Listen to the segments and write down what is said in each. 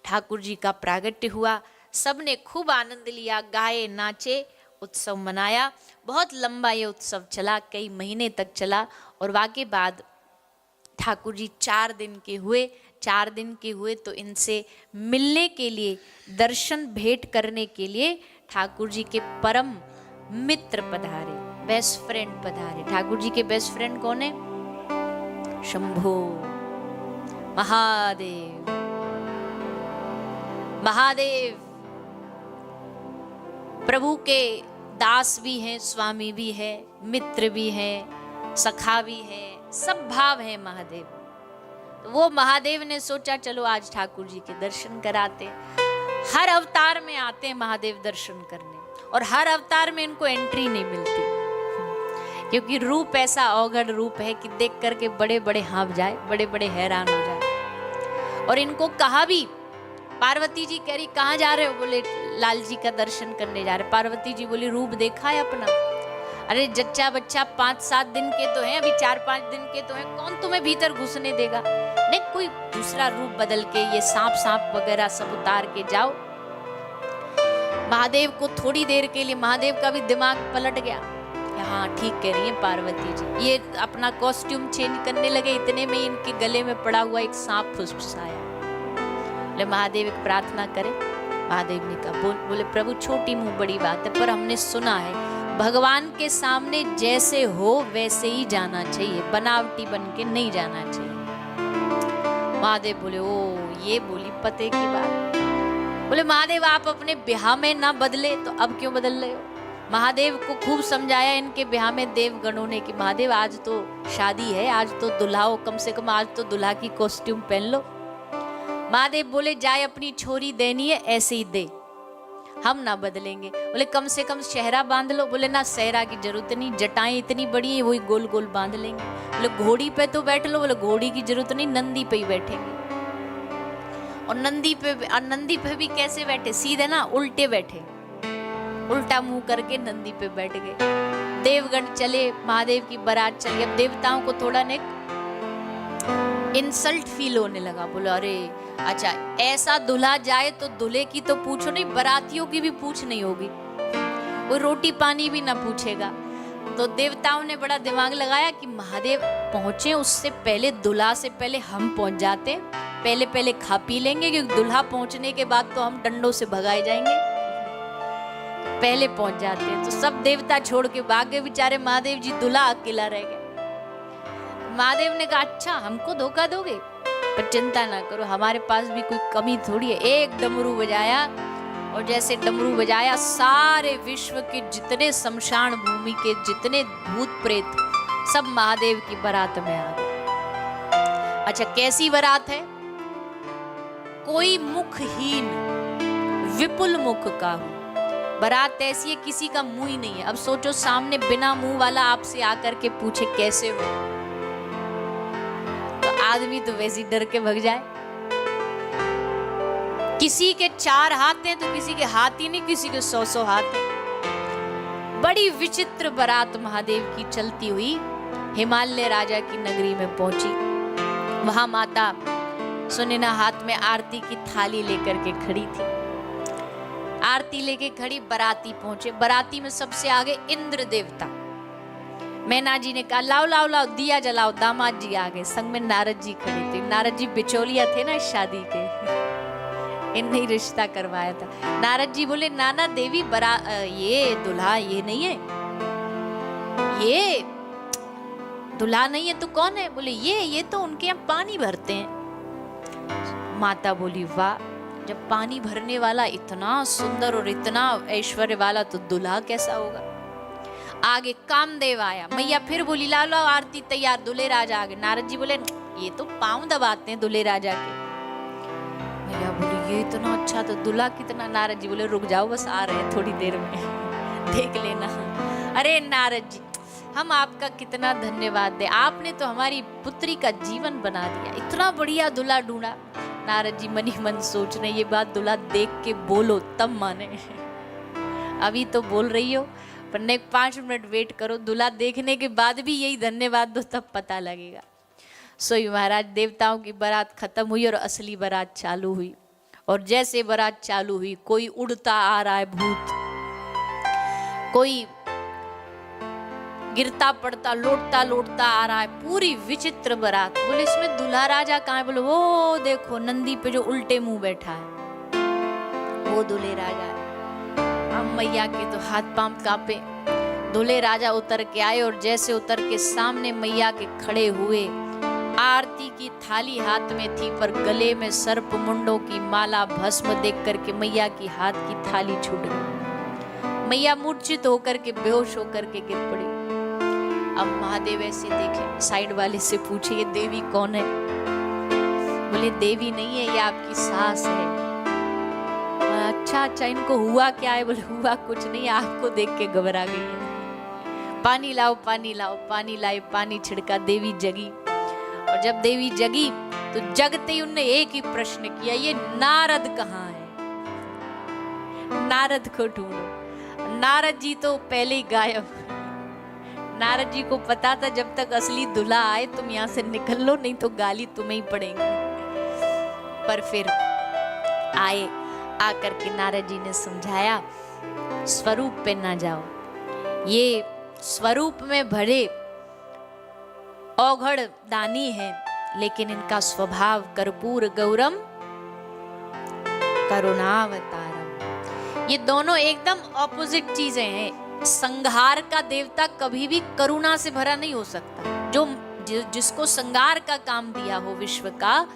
ठाकुर जी का प्रागट्य हुआ। सबने खूब आनंद लिया, गाए नाचे, उत्सव मनाया। बहुत लंबा ये उत्सव चला, कई महीने तक चला। और वाके बाद ठाकुर जी 4 दिन के हुए। 4 दिन के हुए तो इनसे मिलने के लिए, दर्शन भेंट करने के लिए ठाकुर जी के परम मित्र पधारे, बेस्ट फ्रेंड पधारे। ठाकुर जी के बेस्ट फ्रेंड कौन है? शंभो महादेव। महादेव प्रभु के दास भी हैं, स्वामी भी है, मित्र भी हैं, सखा भी है, सब भाव है महादेव। तो वो महादेव ने सोचा चलो आज ठाकुर जी के दर्शन कराते। हर अवतार में आते हैं महादेव दर्शन करने, और हर अवतार में इनको एंट्री नहीं मिलती, क्योंकि रूप ऐसा अवगढ़ रूप है कि देख करके बड़े बड़े हाँफ जाए, बड़े बड़े हैरान हो जाए। और इनको कहा भी, पार्वती जी कह रही कहाँ जा रहे हो? बोले लाल जी का दर्शन करने जा रहे। पार्वती जी बोली रूप देखा है अपना? अरे जच्चा बच्चा 5-7 दिन के तो हैं, अभी 4-5 दिन के तो हैं, कौन तुम्हें भीतर घुसने देगा? नहीं, कोई दूसरा रूप बदल के ये सांप वगैरह सब उतार के जाओ। महादेव को थोड़ी देर के लिए महादेव का भी दिमाग पलट गया। हाँ ठीक कह रही है पार्वती जी। ये अपना कॉस्ट्यूम चेंज करने लगे, इतने में इनके गले में पड़ा हुआ एक सांप फुसफुसाया। बोले महादेव एक प्रार्थना करें। महादेव ने कहा बोले प्रभु छोटी मुंह बड़ी बात है, पर हमने सुना है भगवान के सामने जैसे हो वैसे ही जाना चाहिए, बनावटी बन के नहीं जाना चाहिए। महादेव बोले ओ ये बोली पते की बात। बोले महादेव आप अपने ब्याह में ना बदले तो अब क्यों बदल रहे हो? महादेव को खूब समझाया इनके ब्याह में देवगणों ने कि महादेव आज तो शादी है, आज तो दुल्हा हो, कम से कम आज तो दुल्हा की कॉस्ट्यूम पहन लो। महादेव बोले जाए अपनी छोरी देनी है ऐसे ही दे, हम ना बदलेंगे। बोले कम से कम सेहरा बांध लो। बोले ना सेहरा की जरूरत नहीं, जटाएं इतनी बड़ी है वही गोल गोल बांध लेंगे। बोले घोड़ी पे तो बैठ लो। बोले घोड़ी की जरूरत नहीं, नंदी पे ही बैठेंगे। और नंदी पे भी कैसे बैठे? सीधे ना उल्टे बैठे, उल्टा मुंह करके नंदी पे बैठ गए। देवगण चले, महादेव की बारात चली। अब देवताओं को थोड़ा ने इंसल्ट फील होने लगा। बोले अरे अच्छा ऐसा दूल्हा जाए तो दूल्हे की तो पूछो नहीं, बारातियों की भी पूछ नहीं होगी, वो रोटी पानी भी ना पूछेगा। तो देवताओं ने बड़ा दिमाग लगाया कि महादेव पहुंचे उससे पहले, दूल्हा से पहले हम पहुंच जाते, पहले खा पी लेंगे, क्योंकि दूल्हा पहुंचने के बाद तो हम डंडों से भगाए जाएंगे, पहले पहुंच जाते हैं। तो सब देवता छोड़ के भाग गए बेचारे, महादेव जी दूल्हा अकेला रह गए। महादेव ने कहा अच्छा हमको धोखा दोगे, पर चिंता ना करो हमारे पास भी कोई कमी थोड़ी है। एक डमरू बजाया, और जैसे डमरू बजाया सारे विश्व के जितने शमशान भूमि के जितने भूत प्रेत सब महादेव की बारात में आ गए। अच्छा कैसी बारात है? कोई मुखहीन विपुल मुख का हो। बारात ऐसी है किसी का मुंह ही नहीं है। अब सोचो सामने बिना मुंह वाला आपसे आकर के पूछे कैसे हो, तो आदमी तो वैसे ही डर के भग जाए। किसी के 4 हाथ हैं तो किसी के हाथ ही नहीं, किसी के 100 हाथ हैं। बड़ी विचित्र बारात महादेव की चलती हुई हिमालय राजा की नगरी में पहुंची। वहां माता सुनैना हाथ में आरती की थाली लेकर के खड़ी थी। आरती लेके खड़ी, बराती पहुंचे। बराती में सबसे आगे इंद्र देवता। मैना जी ने कहा लाओ लाओ लाओ दिया जलाओ। दामाद जी आ गए, संग में नारद जी खड़े थे। नारद जी बिचौलिया थे ना शादी के, इनने ही रिश्ता करवाया था। नारद जी बोले नाना देवी ये दुल्हा ये नहीं है, ये दुल्हा नहीं है तो कौन है? बोले ये तो उनके यहाँ पानी भरते हैं। माता बोली वाह, जब पानी भरने वाला इतना सुंदर और इतना ऐश्वर्य वाला तो दुल्हा कैसा होगा। आगे कामदेव आया। मैया फिर बोली ला लो आरती तैयार, दूल्हे राजा आ गए। नारद जी बोले ये तो पांव दबाते हैं दूल्हे राजा के। मैया बोली ये इतना अच्छा तो दूल्हा कितना। नारद जी बोले रुक जाओ बस आ रहे हैं थोड़ी देर में देख लेना। अरे नारद जी हम आपका कितना धन्यवाद दे, आपने तो हमारी पुत्री का जीवन बना दिया, इतना बढ़िया दूल्हा ढूंढा। नारद जी मनी मन सोच रहे ये बात दूल्हा देख के बोलो तब माने। अभी तो बोल रही हो पर ने 5 मिनट वेट करो, दूल्हा देखने के बाद भी यही धन्यवाद दो तब पता लगेगा। सोई महाराज देवताओं की बारात खत्म हुई और असली बारात चालू हुई। और जैसे बारात चालू हुई, कोई उड़ता आ रहा है भूत, कोई गिरता पड़ता लोटता लोटता आ रहा है, पूरी विचित्र बारात। बोले इसमें दूल्हा राजा कहाँ है? बोले वो देखो नंदी पे जो उल्टे मुंह बैठा है, वो दूल्हे राजा है। अब मैया के तो हाथ पांव कांपे। दूल्हे राजा उतर के आए और जैसे उतर के सामने मैया के खड़े हुए, आरती की थाली हाथ में थी पर गले में सर्प मुंडों की माला भस्म देख करके मैया की हाथ की थाली छूट गई। मैया मूर्छित होकर के बेहोश होकर के गिर पड़ी। अब महादेव ऐसे देखे, साइड वाले से पूछे ये देवी कौन है? बोले देवी नहीं है, ये आपकी सास है। अच्छा अच्छा, इनको हुआ क्या है? बोले हुआ कुछ नहीं, आपको देख के घबरा गई है। पानी लाओ पानी लाओ, पानी लाए, पानी छिड़का, देवी जगी। और जब देवी जगी तो जगते ही उनने एक ही प्रश्न किया, ये नारद कहाँ है? नारद को ढूंढो। नारद जी तो पहले ही गायब। नारद जी को पता था जब तक असली दूल्हा आए तुम यहाँ से निकल लो, नहीं तो गाली तुम्हें ही पड़ेगी। पर फिर आए, आकर के नारद जी ने समझाया स्वरूप पे ना जाओ, ये स्वरूप में भरे औघड़ दानी है, लेकिन इनका स्वभाव कर्पूर गौरम करुणावतारम। ये दोनों एकदम ऑपोजिट चीजें हैं। संहार का देवता कभी भी करुणा से भरा नहीं हो सकता। जो जिसको संहार का काम दिया हो विश्व का,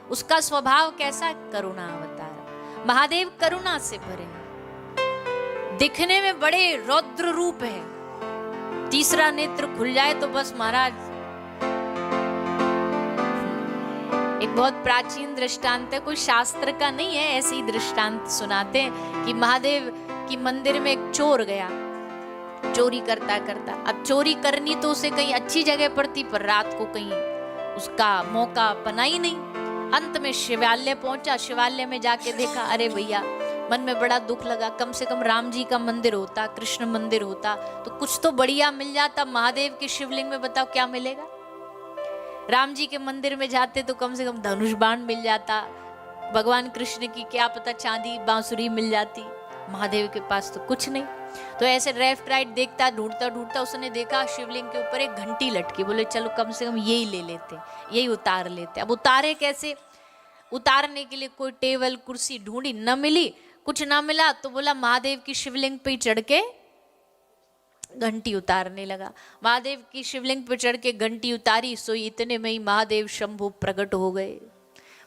उसका स्वभाव कैसा? करुणावतार। महादेव करुणा से भरे हैं, दिखने में बड़े रौद्र रूप है। तीसरा नेत्र खुल जाए तो बस महाराज। एक बहुत प्राचीन दृष्टांत है, कोई शास्त्र का नहीं है, ऐसे ही दृष्टांत सुनाते हैं कि महादेव की मंदिर में एक चोर गया चोरी करता करता। अब चोरी करनी तो उसे कहीं अच्छी जगह पड़ती, पर रात को कहीं उसका मौका बना ही नहीं। अंत में शिवालय पहुंचा, शिवालय में जाके देखा, अरे भैया मन में बड़ा दुख लगा, कम से कम राम जी का मंदिर होता, कृष्ण मंदिर होता तो कुछ तो बढ़िया मिल जाता। महादेव के शिवलिंग में बताओ क्या मिलेगा? राम जी के मंदिर में जाते तो कम से कम धनुष बाण मिल जाता, भगवान कृष्ण की क्या पता चांदी बांसुरी मिल जाती। महादेव के पास तो कुछ नहीं। तो ऐसे लेफ्ट राइट देखता, ढूंढता ढूंढता उसने देखा शिवलिंग के ऊपर एक घंटी लटकी। बोले चलो कम से कम यही ले लेते, यही उतार लेते। अब उतारे कैसे? उतारने के लिए कोई टेबल कुर्सी ढूंढी, न मिली, कुछ ना मिला तो बोला महादेव की शिवलिंग पे चढ़ के घंटी उतारने लगा। महादेव की शिवलिंग पे चढ़ के घंटी उतारी, सो इतने में ही महादेव शंभु प्रकट हो गए।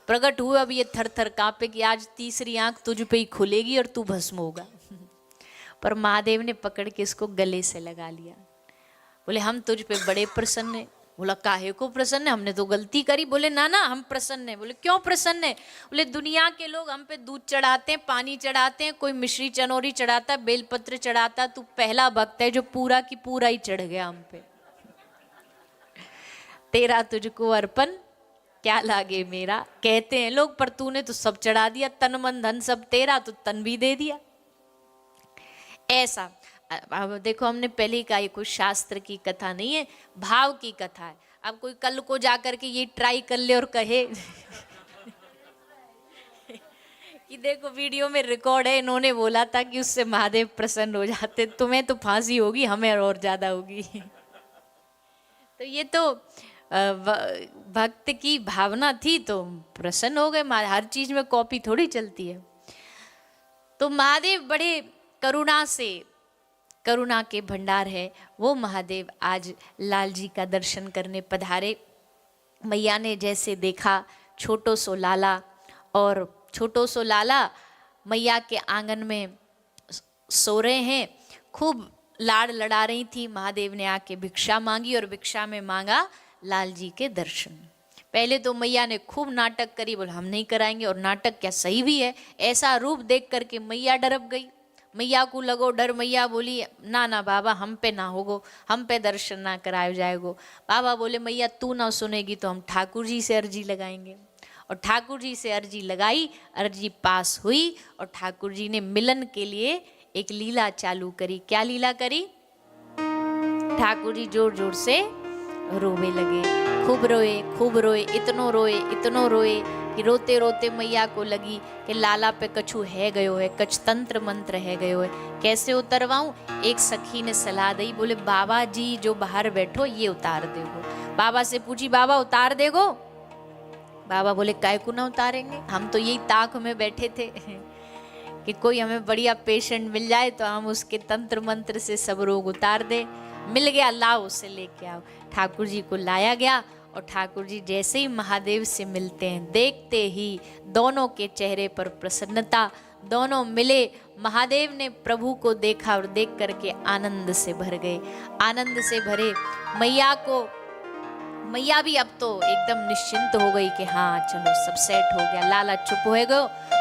प्रकट हुए, अब ये थर थर कांपे कि आज तीसरी आंख तुझ पे ही खुलेगी और तू भस्म होगा। पर महादेव ने पकड़ के इसको गले से लगा लिया। बोले हम तुझ पे बड़े प्रसन्न हैं। बोला काहे को प्रसन्न है, हमने तो गलती करी। बोले ना ना हम प्रसन्न हैं। बोले क्यों प्रसन्न है? बोले दुनिया के लोग हम पे दूध चढ़ाते हैं, पानी चढ़ाते हैं, कोई मिश्री चनौरी चढ़ाता है, बेलपत्र चढ़ाता, तू पहला भक्त है जो पूरा की पूरा ही चढ़ गया हम पे। तेरा तुझको अर्पण क्या लागे मेरा, कहते हैं लोग, पर तूने तो सब चढ़ा दिया, तन मन धन सब तेरा, तो तन भी दे दिया। ऐसा अब देखो, हमने पहले ही कहा ये कोई शास्त्र की कथा नहीं है, भाव की कथा है। अब कोई कल को जाकर के ये ट्राई कर ले और कहे कि देखो वीडियो में रिकॉर्ड है, इन्होंने बोला था कि उससे महादेव प्रसन्न हो जाते, तुम्हें तो फांसी होगी, हमें और ज्यादा होगी। तो ये तो भक्त की भावना थी तो प्रसन्न हो गए। हर चीज में कॉपी थोड़ी चलती है। तो महादेव बड़े करुणा से, करुणा के भंडार है वो महादेव आज लाल जी का दर्शन करने पधारे। मैया ने जैसे देखा छोटो सो लाला, और छोटो सो लाला मैया के आंगन में सो रहे हैं, खूब लाड़ लड़ा रही थी। महादेव ने आके भिक्षा मांगी और भिक्षा में मांगा लाल जी के दर्शन। पहले तो मैया ने खूब नाटक करी, बोले हम नहीं कराएंगे, और नाटक क्या सही भी है। ऐसा रूप देख करके मैया डरब गई। मैया को लगो डर, मैया बोली ना ना बाबा हम पे ना होगो, हम पे दर्शन ना कराए जाएगो। बाबा बोले मैया तू ना सुनेगी तो हम ठाकुर जी से अर्जी लगाएंगे। और ठाकुर जी से अर्जी लगाई, अर्जी पास हुई, और ठाकुर जी ने मिलन के लिए एक लीला चालू करी। क्या लीला करी? ठाकुर जी जोर जोर से रोवे लगे, खूब रोए, इतनो रोए कि रोते रोते मैया को लगी कि लाला पे कछु है गयो है, कछ तंत्र मंत्र है गयो है, कैसे उतरवाऊं। एक सखी ने सलाह दी, बोले बाबा जी जो बाहर बैठो ये उतार देगो। बाबा से पूछी, बाबा उतार देगो? बाबा बोले काय को ना उतारेंगे, हम तो यही ताक में बैठे थे कि कोई हमें बढ़िया पेशेंट मिल जाए तो हम उसके तंत्र मंत्र से सब रोग उतार दे। मिल गया, लाओ उसे लेके आओ। ठाकुर जी को लाया गया और ठाकुर जी जैसे ही महादेव से मिलते हैं, देखते ही दोनों के चेहरे पर प्रसन्नता, दोनों मिले। महादेव ने प्रभु को देखा और देख करके आनंद से भर गए। आनंद से भरे मैया भी अब तो एकदम निश्चिंत हो गई कि हाँ चलो सब सेट हो गया। लाला चुप हो गए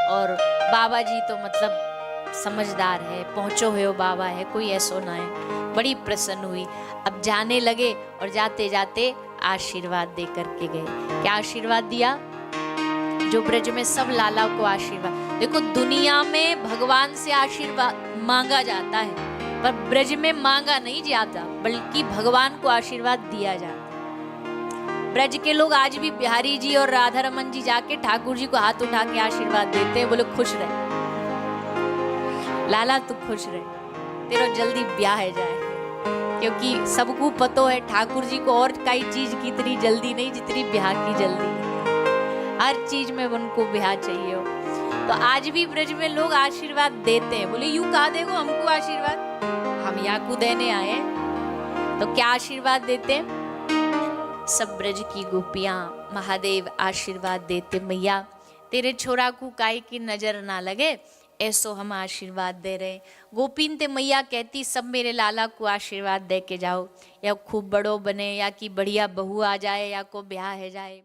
और बाबा जी तो मतलब समझदार है, पहुंचो हो बाबा है, कोई ऐसो ना है। बड़ी प्रसन्न हुई। अब जाने लगे और जाते जाते आशीर्वाद दे करके गए। क्या आशीर्वाद दिया? जो ब्रज में सब लाला को आशीर्वाद। देखो दुनिया में भगवान से आशीर्वाद मांगा जाता है, पर ब्रज में मांगा नहीं जाता, बल्कि भगवान को आशीर्वाद दिया जाता। ब्रज के लोग आज भी बिहारी जी और राधा रमन जी जाके ठाकुर जी को हाथ उठा के आशीर्वाद देते हैं, बोले खुश रहे लाला, तू खुश रहे, तेरा जल्दी ब्याह है जाए। क्योंकि सबको पतो है ठाकुर जी को और कई चीज की इतनी जल्दी नहीं जितनी ब्याह की जल्दी है। हर चीज में उनको ब्याह चाहिए हो। तो आज भी ब्रज में लोग आशीर्वाद देते हैं। बोले यूं कहा देखो हमको आशीर्वाद, हम यहाँ को देने आए। तो क्या आशीर्वाद देते हैं? सब ब्रज की गोपियां महादेव आशीर्वाद देते, मैया तेरे छोरा को काई की नजर ना लगे, ऐसो हम आशीर्वाद दे रहे। गोपीन ते मैया कहती सब मेरे लाला को आशीर्वाद दे के जाओ, या खूब बड़ो बने, या कि बढ़िया बहू आ जाए, या को ब्याह है जाए।